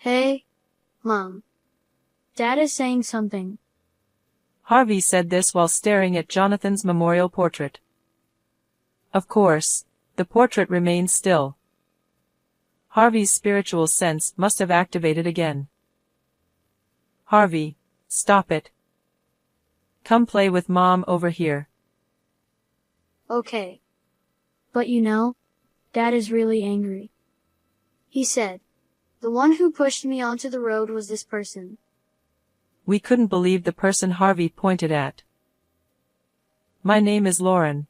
Hey, Mom. Dad is saying something. Harvey said this while staring at Jonathan's memorial portrait. Of course, the portrait remained still. Harvey's spiritual sense must have activated again. Harvey, stop it. Come play with Mom over here. Okay. But Dad is really angry. He said, the one who pushed me onto the road was this person. We couldn't believe the person Harvey pointed at. My name is Lauren.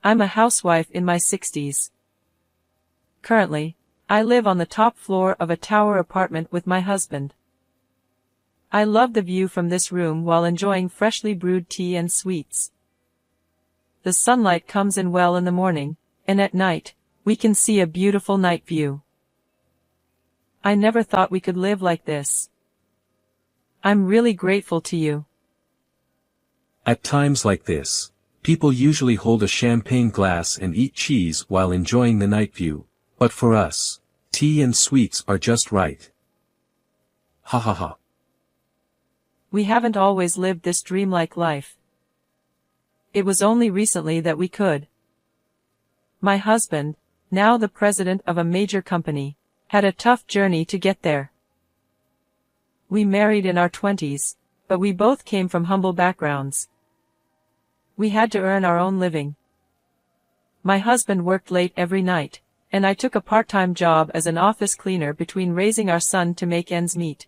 I'm a housewife in my 60s. Currently, I live on the top floor of a tower apartment with my husband. I love the view from this room while enjoying freshly brewed tea and sweets. The sunlight comes in well in the morning, and at night, we can see a beautiful night view. I never thought we could live like this. I'm really grateful to you. At times like this, people usually hold a champagne glass and eat cheese while enjoying the night view, but for us, tea and sweets are just right. Ha ha ha. We haven't always lived this dreamlike life. It was only recently that we could. My husband, now the president of a major company, had a tough journey to get there. We married in our 20s, but we both came from humble backgrounds. We had to earn our own living. My husband worked late every night, and I took a part-time job as an office cleaner between raising our son to make ends meet.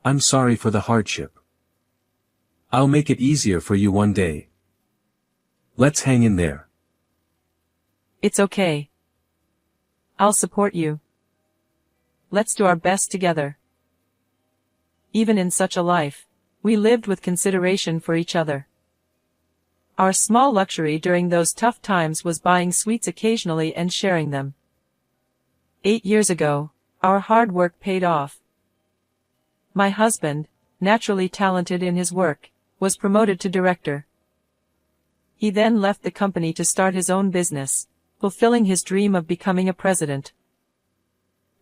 I'm sorry for the hardship. I'll make it easier for you one day. Let's hang in there. It's okay. I'll support you. Let's do our best together. Even in such a life, we lived with consideration for each other. Our small luxury during those tough times was buying sweets occasionally and sharing them. 8 years ago, our hard work paid off. My husband, naturally talented in his work, was promoted to director. He then left the company to start his own business, fulfilling his dream of becoming a president.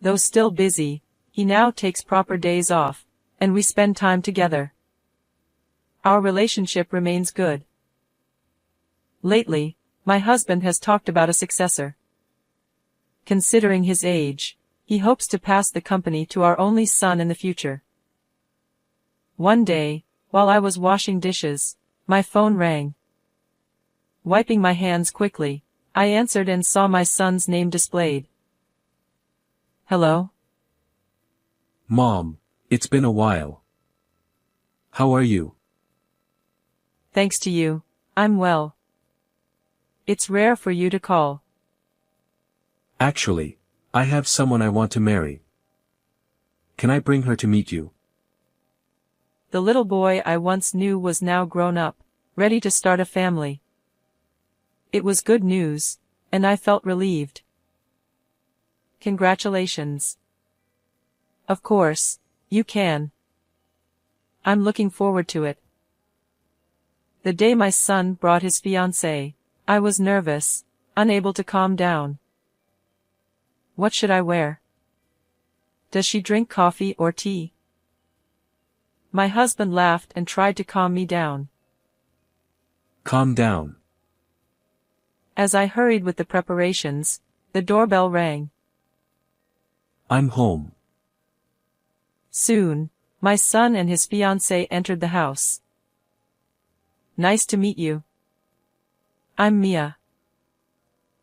Though still busy, he now takes proper days off, and we spend time together. Our relationship remains good. Lately, my husband has talked about a successor. Considering his age, he hopes to pass the company to our only son in the future. One day, while I was washing dishes, my phone rang. Wiping my hands quickly, I answered and saw my son's name displayed. Hello? Mom, it's been a while. How are you? Thanks to you, I'm well. It's rare for you to call. Actually, I have someone I want to marry. Can I bring her to meet you? The little boy I once knew was now grown up, ready to start a family. It was good news, and I felt relieved. Congratulations. Of course, you can. I'm looking forward to it. The day my son brought his fiancée, I was nervous, unable to calm down. What should I wear? Does she drink coffee or tea? My husband laughed and tried to calm me down. Calm down. As I hurried with the preparations, the doorbell rang. I'm home. Soon, my son and his fiancée entered the house. Nice to meet you. I'm Mia.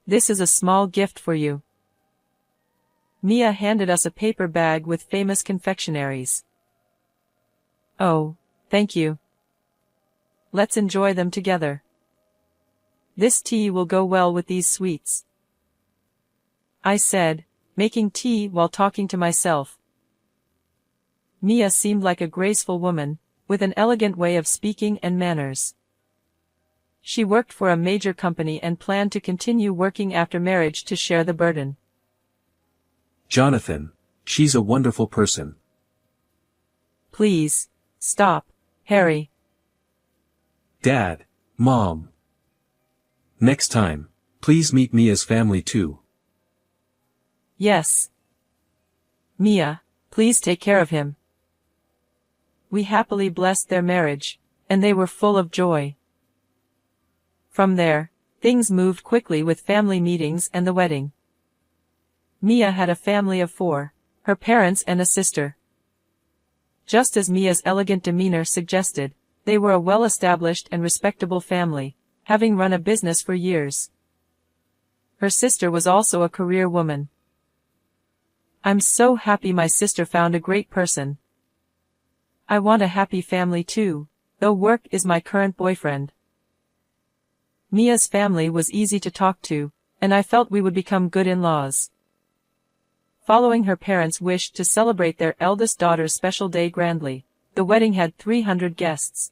This is a small gift for you. Mia handed us a paper bag with famous confectionaries. Oh, thank you. Let's enjoy them together. This tea will go well with these sweets, I said, making tea while talking to myself. Mia seemed like a graceful woman, with an elegant way of speaking and manners. She worked for a major company and planned to continue working after marriage to share the burden. Jonathan, she's a wonderful person. Please, stop, Harry. Dad, Mom. Next time, please meet Mia's family too. Yes. Mia, please take care of him." We happily blessed their marriage, and they were full of joy. From there, things moved quickly with family meetings and the wedding. Mia had a family of 4, her parents and a sister. Just as Mia's elegant demeanor suggested, they were a well-established and respectable family, having run a business for years. Her sister was also a career woman. "I'm so happy my sister found a great person. I want a happy family too, though work is my current boyfriend." Mia's family was easy to talk to, and I felt we would become good in-laws. Following her parents' wish to celebrate their eldest daughter's special day grandly, the wedding had 300 guests.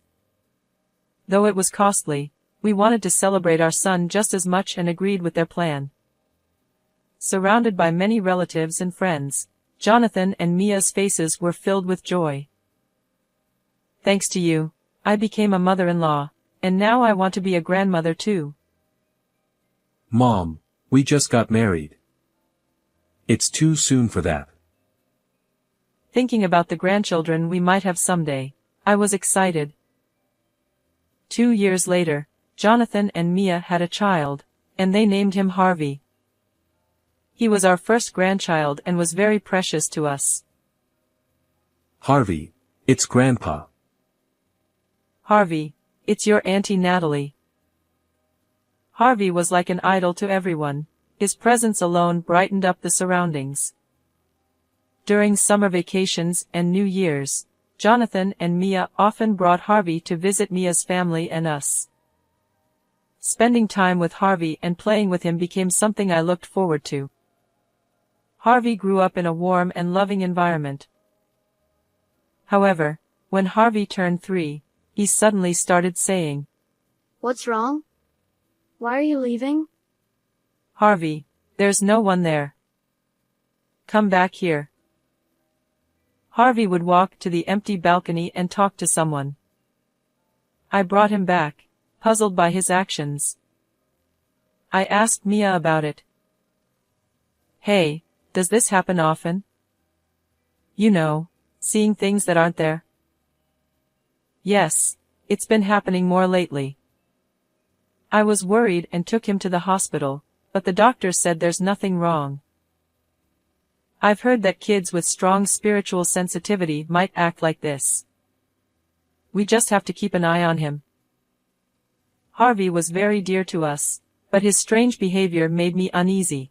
Though it was costly, we wanted to celebrate our son just as much and agreed with their plan. Surrounded by many relatives and friends, Jonathan and Mia's faces were filled with joy. "Thanks to you, I became a mother-in-law, and now I want to be a grandmother too." "Mom, we just got married. It's too soon for that." Thinking about the grandchildren we might have someday, I was excited. 2 years later, Jonathan and Mia had a child, and they named him Harvey. He was our first grandchild and was very precious to us. "Harvey, it's Grandpa." "Harvey, it's your Auntie Natalie." Harvey was like an idol to everyone. His presence alone brightened up the surroundings. During summer vacations and New Year's, Jonathan and Mia often brought Harvey to visit Mia's family and us. Spending time with Harvey and playing with him became something I looked forward to. Harvey grew up in a warm and loving environment. However, when Harvey turned 3, he suddenly started saying, "What's wrong? Why are you leaving?" "Harvey, there's no one there. Come back here." Harvey would walk to the empty balcony and talk to someone. I brought him back, puzzled by his actions. I asked Mia about it. "Hey, does this happen often? You know, seeing things that aren't there?" "Yes, it's been happening more lately." I was worried and took him to the hospital, but the doctor said there's nothing wrong. I've heard that kids with strong spiritual sensitivity might act like this. We just have to keep an eye on him. Harvey was very dear to us, but his strange behavior made me uneasy.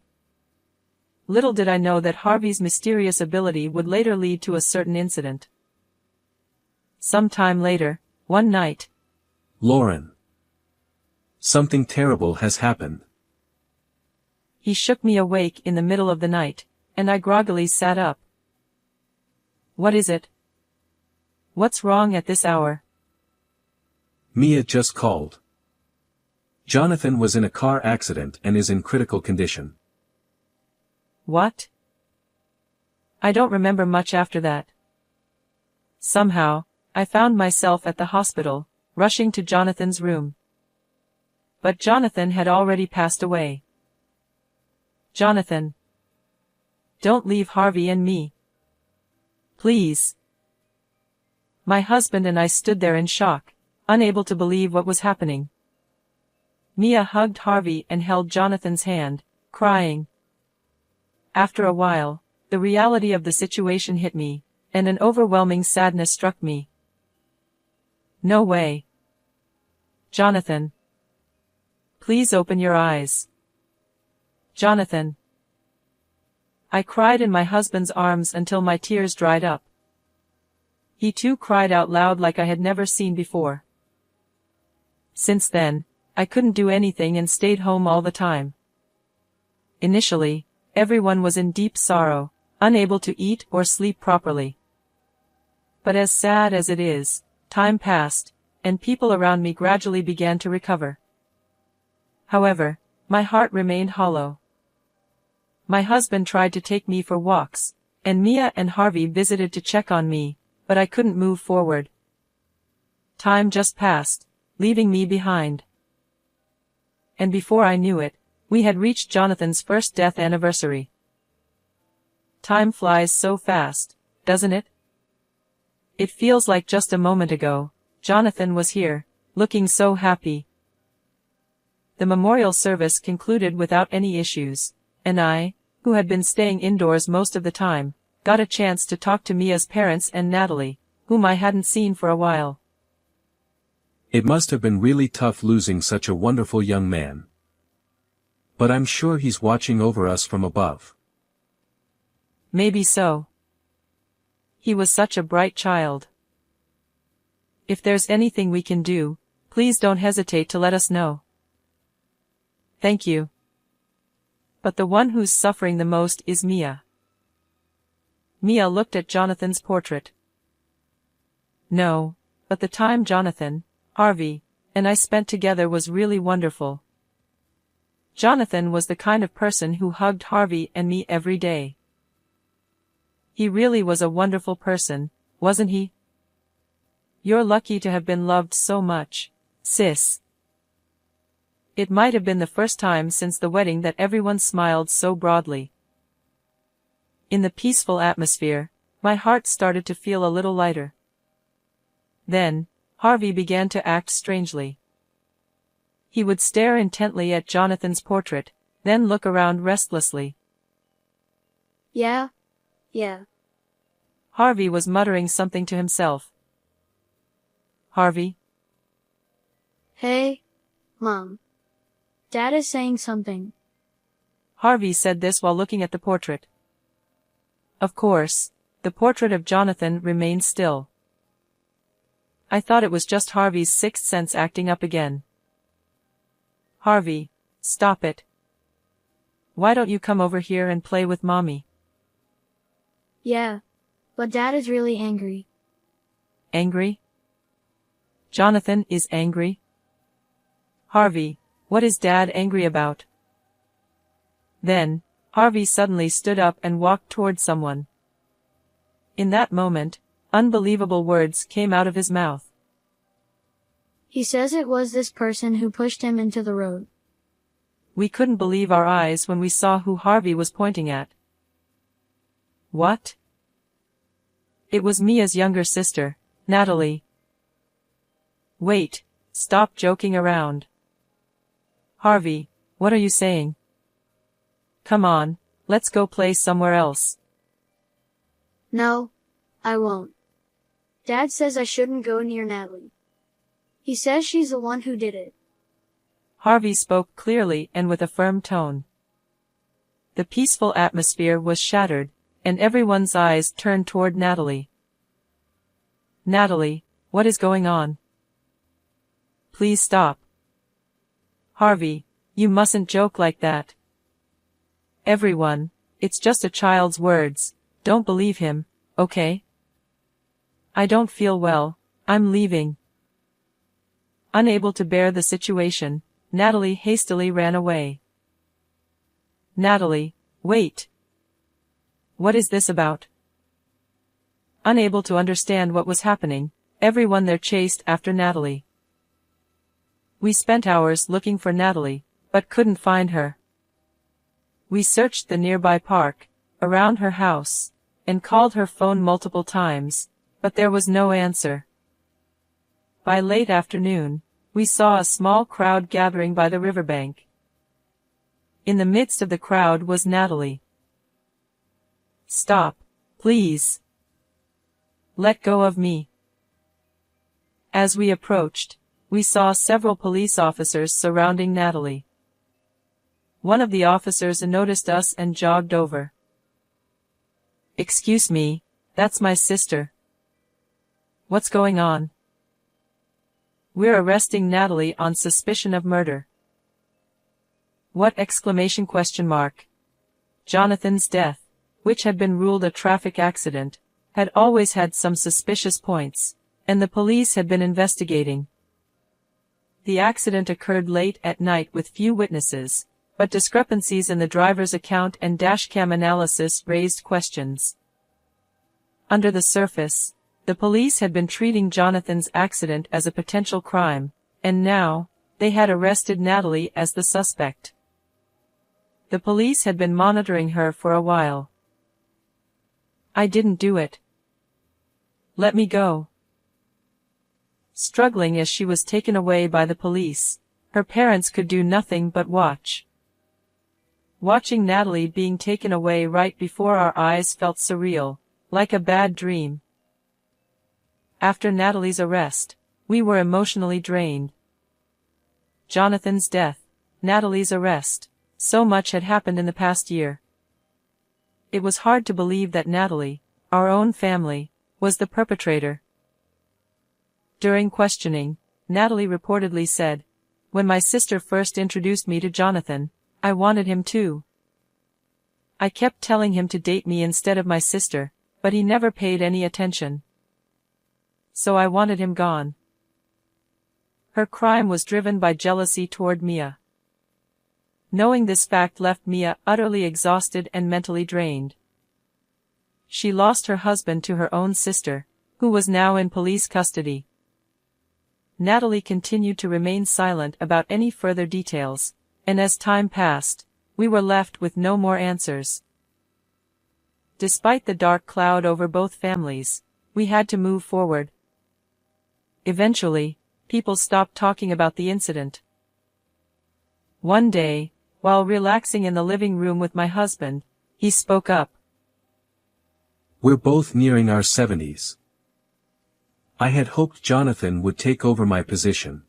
Little did I know that Harvey's mysterious ability would later lead to a certain incident. Some time later, one night, "Lauren, something terrible has happened." he shook me awake in the middle of the night, and I groggily sat up. "What is it? What's wrong at this hour?" "Mia just called. Jonathan was in a car accident and is in critical condition." "What?" I don't remember much after that. Somehow, I found myself at the hospital, rushing to Jonathan's room. But Jonathan had already passed away. "Jonathan, don't leave Harvey and me. Please." My husband and I stood there in shock, unable to believe what was happening. Mia hugged Harvey and held Jonathan's hand, crying. After a while, the reality of the situation hit me, and an overwhelming sadness struck me. "No way. Jonathan. Please open your eyes. Jonathan." I cried in my husband's arms until my tears dried up. He too cried out loud like I had never seen before. Since then, I couldn't do anything and stayed home all the time. Initially, everyone was in deep sorrow, unable to eat or sleep properly. But as sad as it is, time passed, and people around me gradually began to recover. However, my heart remained hollow. My husband tried to take me for walks, and Mia and Harvey visited to check on me, but I couldn't move forward. Time just passed, leaving me behind. And before I knew it, we had reached Jonathan's first death anniversary. time flies so fast, doesn't it? It feels like just a moment ago, Jonathan was here, looking so happy. The memorial service concluded without any issues, and I, who had been staying indoors most of the time, got a chance to talk to Mia's parents and Natalie, whom I hadn't seen for a while. It must have been really tough losing such a wonderful young man. But I'm sure he's watching over us from above. Maybe so. He was such a bright child. If there's anything we can do, please don't hesitate to let us know. Thank you. But the one who's suffering the most is Mia. Mia looked at Jonathan's portrait. No, but the time Jonathan, Harvey, and I spent together was really wonderful. Jonathan was the kind of person who hugged Harvey and me every day. He really was a wonderful person, wasn't he? You're lucky to have been loved so much, sis. It might have been the first time since the wedding that everyone smiled so broadly. In the peaceful atmosphere, my heart started to feel a little lighter. Then, Harvey began to act strangely. He would stare intently at Jonathan's portrait, then look around restlessly. Yeah. Harvey was muttering something to himself. Harvey? Hey, Mom. Dad is saying something. Harvey said this while looking at the portrait. Of course, the portrait of Jonathan remained still. I thought it was just Harvey's sixth sense acting up again. Harvey, stop it. Why don't you come over here and play with Mommy? Yeah, but Dad is really angry. Angry? Jonathan is angry? Harvey, what is Dad angry about? Then, Harvey suddenly stood up and walked toward someone. In that moment, unbelievable words came out of his mouth. He says it was this person who pushed him into the road. We couldn't believe our eyes when we saw who Harvey was pointing at. What? It was Mia's younger sister, Natalie. Wait, stop joking around. Harvey, what are you saying? Come on, let's go play somewhere else. No, I won't. Dad says I shouldn't go near Natalie. He says she's the one who did it. Harvey spoke clearly and with a firm tone. The peaceful atmosphere was shattered, and everyone's eyes turned toward Natalie. Natalie, what is going on? Please stop. Harvey, you mustn't joke like that. Everyone, it's just a child's words, don't believe him, okay? I don't feel well, I'm leaving. Unable to bear the situation, Natalie hastily ran away. Natalie, wait. What is this about? Unable to understand what was happening, everyone there chased after Natalie. We spent hours looking for Natalie, but couldn't find her. We searched the nearby park, around her house, and called her phone multiple times, but there was no answer. By late afternoon, we saw a small crowd gathering by the riverbank. In the midst of the crowd was Natalie. Stop, please. Let go of me. As we approached, we saw several police officers surrounding Natalie. One of the officers noticed us and jogged over. Excuse me, that's my sister. What's going on? We're arresting Natalie on suspicion of murder. What exclamation question mark? Jonathan's death, which had been ruled a traffic accident, had always had some suspicious points, and the police had been investigating. The accident occurred late at night with few witnesses, but discrepancies in the driver's account and dashcam analysis raised questions. Under the surface, the police had been treating Jonathan's accident as a potential crime, and now, they had arrested Natalie as the suspect. The police had been monitoring her for a while. I didn't do it. Let me go. Struggling as she was taken away by the police, her parents could do nothing but watch. Watching Natalie being taken away right before our eyes felt surreal, like a bad dream. After Natalie's arrest, we were emotionally drained. Jonathan's death, Natalie's arrest, so much had happened in the past year. It was hard to believe that Natalie, our own family, was the perpetrator. During questioning, Natalie reportedly said, "When my sister first introduced me to Jonathan, I wanted him too. I kept telling him to date me instead of my sister, but he never paid any attention. So I wanted him gone." Her crime was driven by jealousy toward Mia. Knowing this fact left Mia utterly exhausted and mentally drained. She lost her husband to her own sister, who was now in police custody. Natalie continued to remain silent about any further details, and as time passed, we were left with no more answers. Despite the dark cloud over both families, we had to move forward. Eventually, people stopped talking about the incident. One day, while relaxing in the living room with my husband, he spoke up. "We're both nearing our 70s. I had hoped Jonathan would take over my position.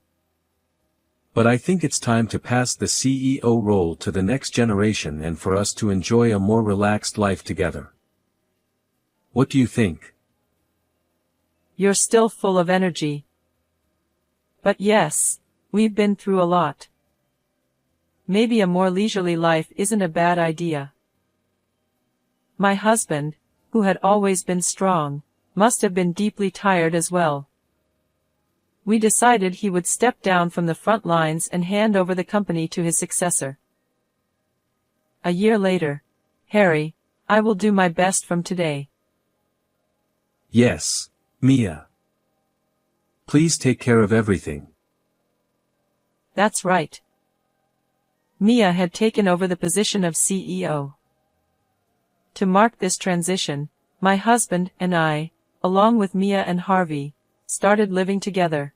But I think it's time to pass the CEO role to the next generation and for us to enjoy a more relaxed life together. What do you think?" "You're still full of energy. But yes, we've been through a lot. Maybe a more leisurely life isn't a bad idea." My husband, who had always been strong, must have been deeply tired as well. We decided he would step down from the front lines and hand over the company to his successor. A year later, "Harry, I will do my best from today." "Yes, Mia. Please take care of everything." That's right. Mia had taken over the position of CEO. To mark this transition, my husband and I, along with Mia and Harvey, started living together.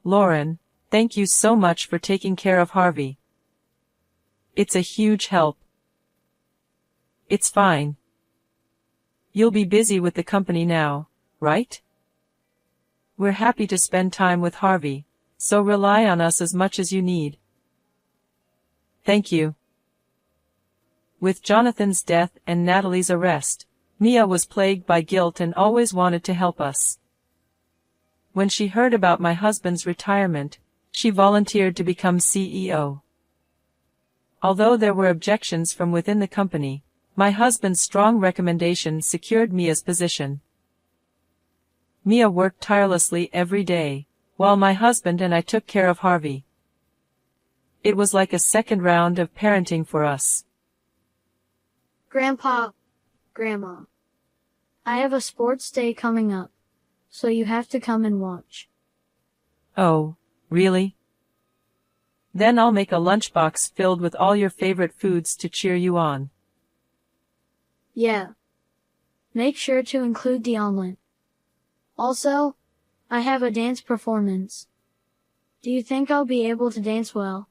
Lauren, thank you so much for taking care of Harvey. It's a huge help. It's fine. You'll be busy with the company now, right? We're happy to spend time with Harvey, so rely on us as much as you need. Thank you. With Jonathan's death and Natalie's arrest, Mia was plagued by guilt and always wanted to help us. When she heard about my husband's retirement, she volunteered to become CEO. Although there were objections from within the company, my husband's strong recommendation secured Mia's position. Mia worked tirelessly every day, while my husband and I took care of Harvey. It was like a second round of parenting for us. Grandpa, Grandma, I have a sports day coming up, so you have to come and watch. Oh, really? Then I'll make a lunchbox filled with all your favorite foods to cheer you on. Yeah. Make sure to include the omelet. Also, I have a dance performance. Do you think I'll be able to dance well?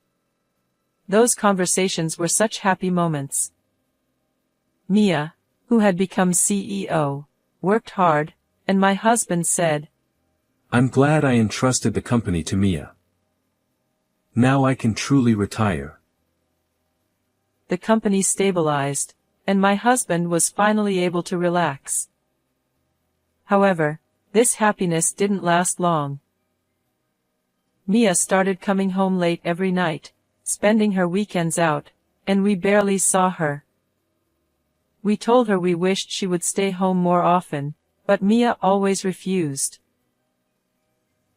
Those conversations were such happy moments. Mia, who had become CEO, worked hard, and my husband said, "I'm glad I entrusted the company to Mia. Now I can truly retire." The company stabilized, and my husband was finally able to relax. However, this happiness didn't last long. Mia started coming home late every night, spending her weekends out, and we barely saw her. We told her we wished she would stay home more often, but Mia always refused.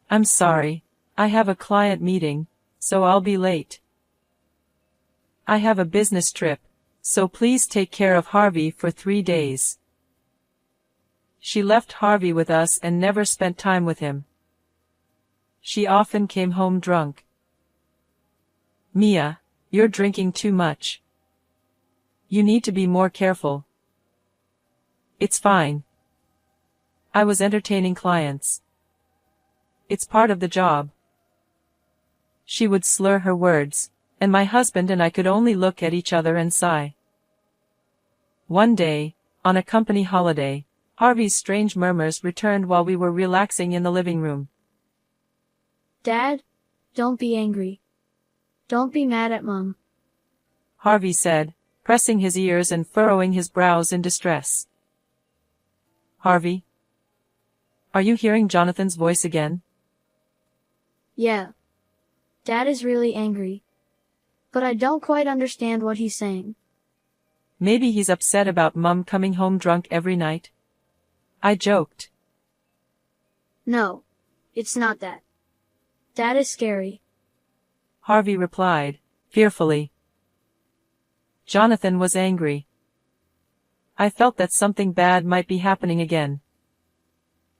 "I'm sorry, I have a client meeting, so I'll be late. I have a business trip, so please take care of Harvey for 3 days." She left Harvey with us and never spent time with him. She often came home drunk. "Mia, you're drinking too much. You need to be more careful." It's fine. I was entertaining clients. It's part of the job. She would slur her words, and my husband and I could only look at each other and sigh. One day, on a company holiday, Harvey's strange murmurs returned while we were relaxing in the living room. Dad, don't be angry. Don't be mad at Mom. Harvey said, pressing his ears and furrowing his brows in distress. Harvey? Are you hearing Jonathan's voice again? Yeah. Dad is really angry. But I don't quite understand what he's saying. Maybe he's upset about Mum coming home drunk every night. I joked. No. It's not that. Dad is scary. Harvey replied, fearfully. Jonathan was angry. I felt that something bad might be happening again.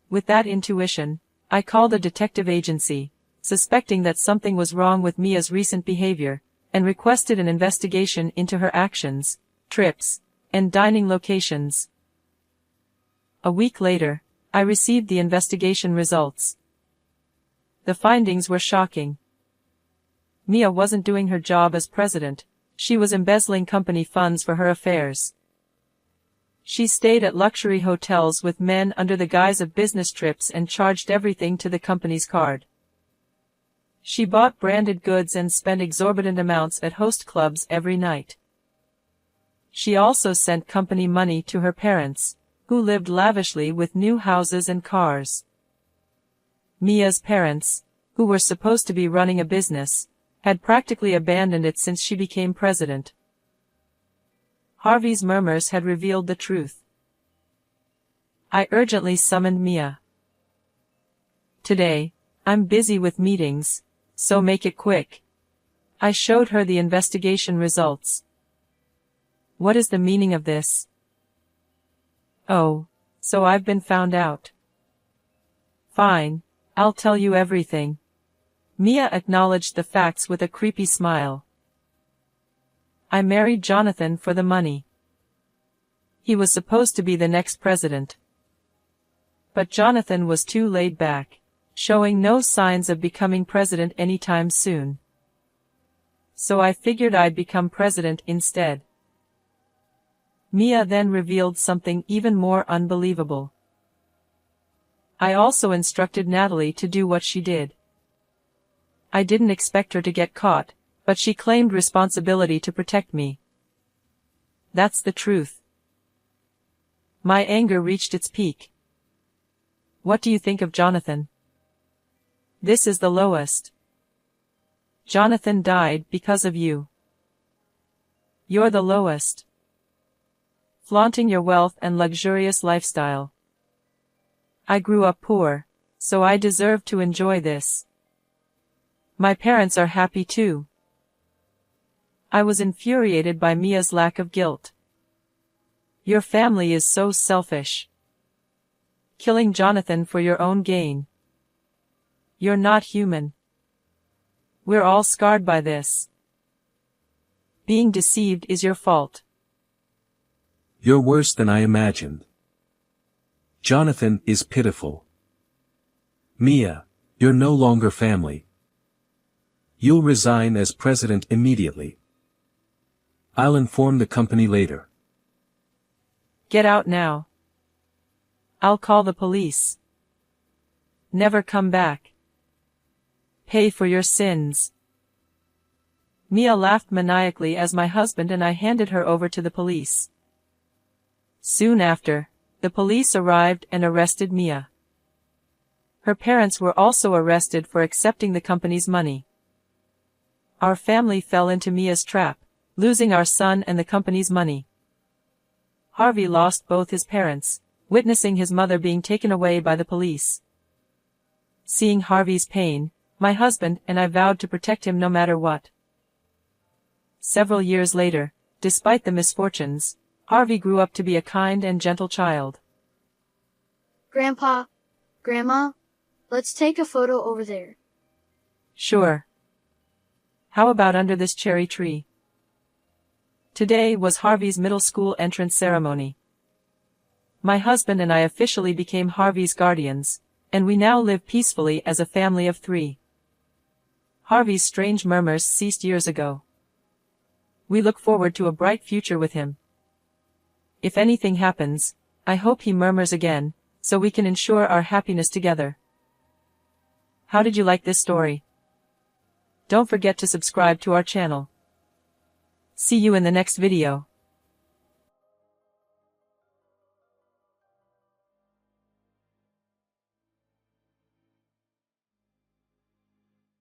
With that intuition, I called a detective agency, suspecting that something was wrong with Mia's recent behavior, and requested an investigation into her actions, trips, and dining locations. A week later, I received the investigation results. The findings were shocking. Mia wasn't doing her job as president, she was embezzling company funds for her affairs. She stayed at luxury hotels with men under the guise of business trips and charged everything to the company's card. She bought branded goods and spent exorbitant amounts at host clubs every night. She also sent company money to her parents, who lived lavishly with new houses and cars. Mia's parents, who were supposed to be running a business, had practically abandoned it since she became president. Harvey's murmurs had revealed the truth. I urgently summoned Mia. Today, I'm busy with meetings, so make it quick. I showed her the investigation results. What is the meaning of this? Oh, so I've been found out. Fine, I'll tell you everything. Mia acknowledged the facts with a creepy smile. I married Jonathan for the money. He was supposed to be the next president. But Jonathan was too laid back, showing no signs of becoming president anytime soon. So I figured I'd become president instead. Mia then revealed something even more unbelievable. I also instructed Natalie to do what she did. I didn't expect her to get caught, but she claimed responsibility to protect me. That's the truth. My anger reached its peak. What do you think of Jonathan? This is the lowest. Jonathan died because of you. You're the lowest. Flaunting your wealth and luxurious lifestyle. I grew up poor, so I deserve to enjoy this. My parents are happy too. I was infuriated by Mia's lack of guilt. Your family is so selfish. Killing Jonathan for your own gain. You're not human. We're all scarred by this. Being deceived is your fault. You're worse than I imagined. Jonathan is pitiful. Mia, you're no longer family. You'll resign as president immediately. I'll inform the company later. Get out now. I'll call the police. Never come back. Pay for your sins. Mia laughed maniacally as my husband and I handed her over to the police. Soon after, the police arrived and arrested Mia. Her parents were also arrested for accepting the company's money. Our family fell into Mia's trap, losing our son and the company's money. Harvey lost both his parents, witnessing his mother being taken away by the police. Seeing Harvey's pain, my husband and I vowed to protect him no matter what. Several years later, despite the misfortunes, Harvey grew up to be a kind and gentle child. Grandpa, Grandma, let's take a photo over there. Sure. How about under this cherry tree? Today was Harvey's middle school entrance ceremony. My husband and I officially became Harvey's guardians, and we now live peacefully as a family of 3. Harvey's strange murmurs ceased years ago. We look forward to a bright future with him. If anything happens, I hope he murmurs again, so we can ensure our happiness together. How did you like this story? Don't forget to subscribe to our channel. See you in the next video.